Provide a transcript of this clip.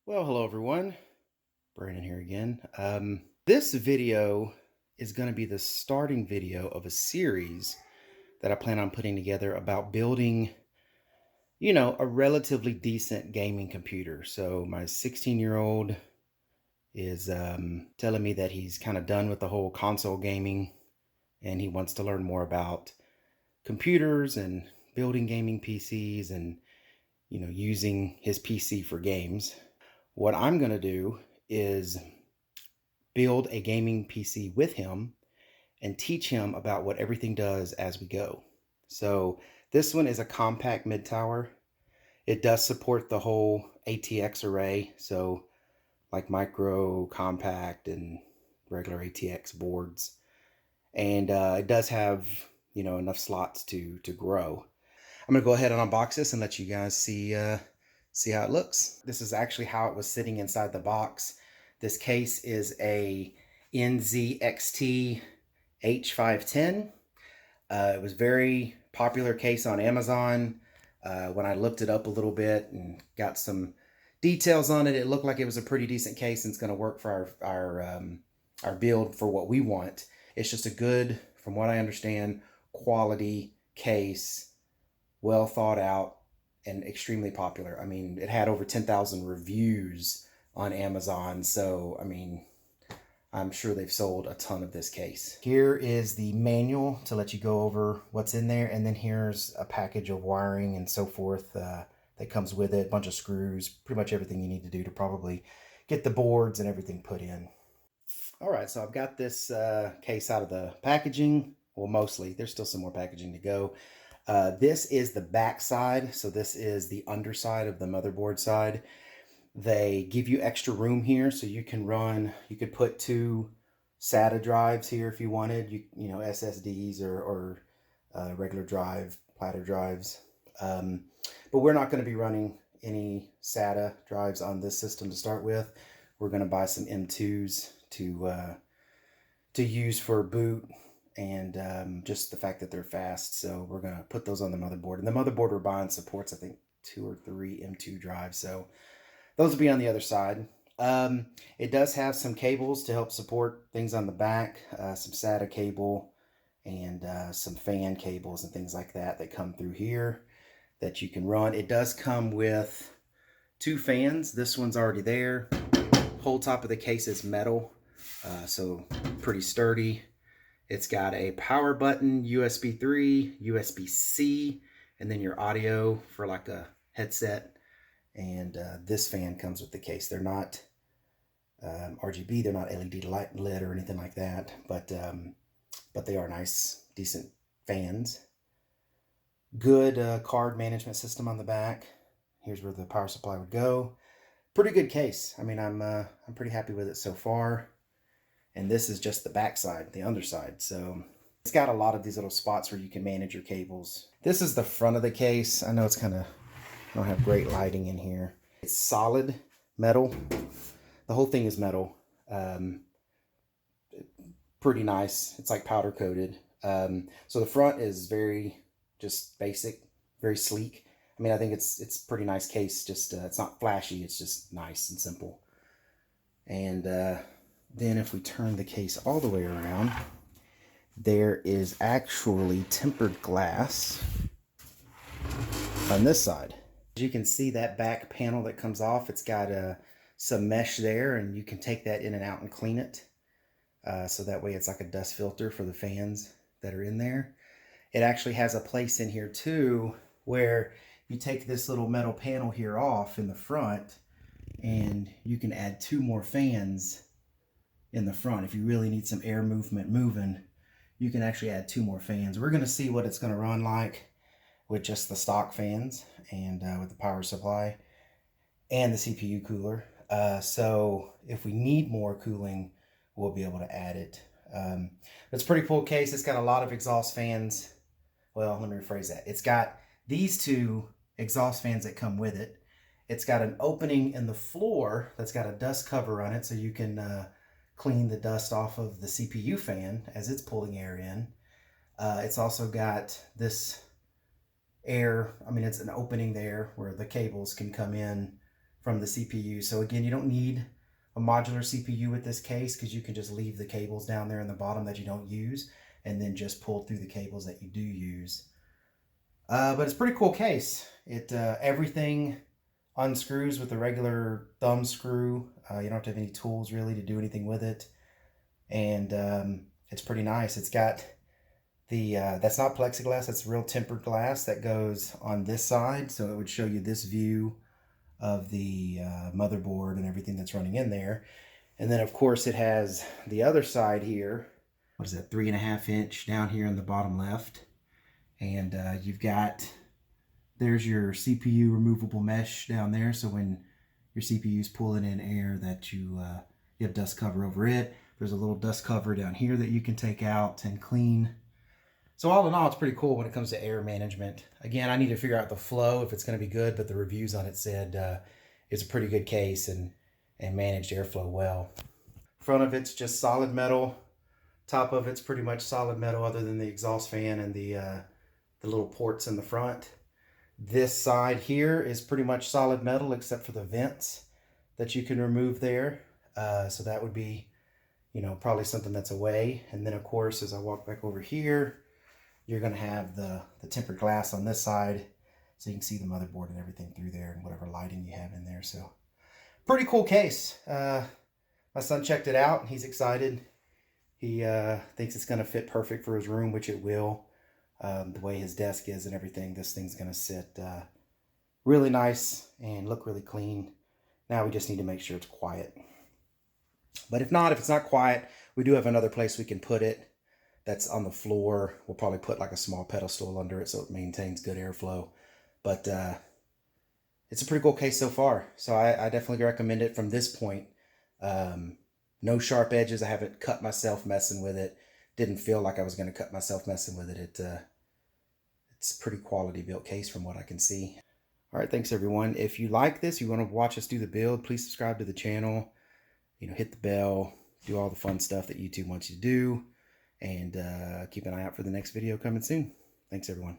Well, hello everyone. Brandon here again. This video is going to be the starting video of a series that I plan on putting together about building, a relatively decent gaming computer. So my 16-year-old is telling me that he's kind of done with the whole console gaming and he wants to learn more about computers and building gaming PCs and, using his PC for games. What I'm going to do is build a gaming PC with him and teach him about what everything does as we go. So this one is a compact mid-tower. It does support the whole ATX array, so like micro, compact, and regular ATX boards. And it does have, enough slots to grow. I'm gonna go ahead and unbox this and let you guys see how it looks. This is actually how it was sitting inside the box. This case is a NZXT H510. It was a very popular case on Amazon. When I looked it up a little bit and got some details on it, it looked like it was a pretty decent case and it's going to work for our build for what we want. It's just a good, from what I understand, quality case, well thought out, and extremely popular. I mean, it had over 10,000 reviews on Amazon, so I mean, I'm sure they've sold a ton of this case. Here is the manual to let you go over what's in there, and then here's a package of wiring and so forth that comes with it, a bunch of screws, pretty much everything you need to do to probably get the boards and everything put in. All right, so I've got this case out of the packaging. Well, mostly. There's still some more packaging to go. This is the back side, so this is the underside of the motherboard side. They give you extra room here, so you could put two SATA drives here if you wanted, SSDs or regular drive, platter drives. But we're not going to be running any SATA drives on this system to start with. We're going to buy some M2s to use for boot and just the fact that they're fast. So we're going to put those on the motherboard. And the motherboard we're buying supports, I think, 2 or 3 M2 drives. So those will be on the other side. It does have some cables to help support things on the back, some SATA cable and some fan cables and things like that come through here that you can run. It does come with 2 fans. This one's already there. Whole top of the case is metal, so pretty sturdy. It's got a power button, USB 3, USB-C, and then your audio for like a headset. And this fan comes with the case. They're not RGB, they're not LED light lit or anything like that, but they are nice, decent fans. Good card management system on the back. Here's where the power supply would go. Pretty good case. I mean, I'm pretty happy with it so far. And this is just the back side, the underside. So it's got a lot of these little spots where you can manage your cables. This is the front of the case. I know it's I don't have great lighting in here. It's solid metal. The whole thing is metal. Pretty nice. It's like powder coated. So the front is very just basic, very sleek. I mean, I think it's pretty nice case. Just it's not flashy. It's just nice and simple. And then if we turn the case all the way around, there is actually tempered glass on this side. As you can see, that back panel that comes off, it's got some mesh there, and you can take that in and out and clean it. So that way it's like a dust filter for the fans that are in there. It actually has a place in here too where you take this little metal panel here off in the front and you can add 2 more fans in the front. If you really need some air movement moving, you can actually add 2 more fans. We're going to see what it's going to run like with just the stock fans and with the power supply and the CPU cooler. So if we need more cooling, we'll be able to add it. It's a pretty cool case. It's got a lot of exhaust fans. Well, let me rephrase that. It's got these 2 exhaust fans that come with it. It's got an opening in the floor that's got a dust cover on it, so you can clean the dust off of the CPU fan as it's pulling air in. It's also got this air, it's an opening there where the cables can come in from the CPU. So again, you don't need a modular CPU with this case because you can just leave the cables down there in the bottom that you don't use and then just pull through the cables that you do use. But it's a pretty cool case. Everything unscrews with a regular thumb screw. You don't have to have any tools really to do anything with it. And it's pretty nice. It's got the, that's not plexiglass, that's real tempered glass that goes on this side. So it would show you this view of the motherboard and everything that's running in there. And then of course it has the other side here. What is that, 3.5 inch down here in the bottom left. And you've got, there's your CPU removable mesh down there. So when your CPU is pulling in air that you have dust cover over it. There's a little dust cover down here that you can take out and clean. So all in all, it's pretty cool when it comes to air management. Again, I need to figure out the flow if it's going to be good, but the reviews on it said it's a pretty good case and managed airflow well. Front of it's just solid metal. Top of it's pretty much solid metal other than the exhaust fan and the little ports in the front. This side here is pretty much solid metal except for the vents that you can remove there. So that would be, you know, probably something that's away. And then of course, as I walk back over here, you're going to have the tempered glass on this side so you can see the motherboard and everything through there and whatever lighting you have in there. So pretty cool case. My son checked it out and he's excited. He thinks it's going to fit perfect for his room, which it will. The way his desk is and everything, this thing's going to sit really nice and look really clean. Now we just need to make sure it's quiet. But if it's not quiet, we do have another place we can put it that's on the floor. We'll probably put like a small pedestal under it so it maintains good airflow. But it's a pretty cool case so far. So I definitely recommend it from this point. No sharp edges. I haven't cut myself messing with it. Didn't feel like I was going to cut myself messing with it. It's a pretty quality built case from what I can see. All right, thanks everyone. If you like this, you want to watch us do the build, please subscribe to the channel. You know, hit the bell, do all the fun stuff that YouTube wants you to do, and keep an eye out for the next video coming soon. Thanks everyone.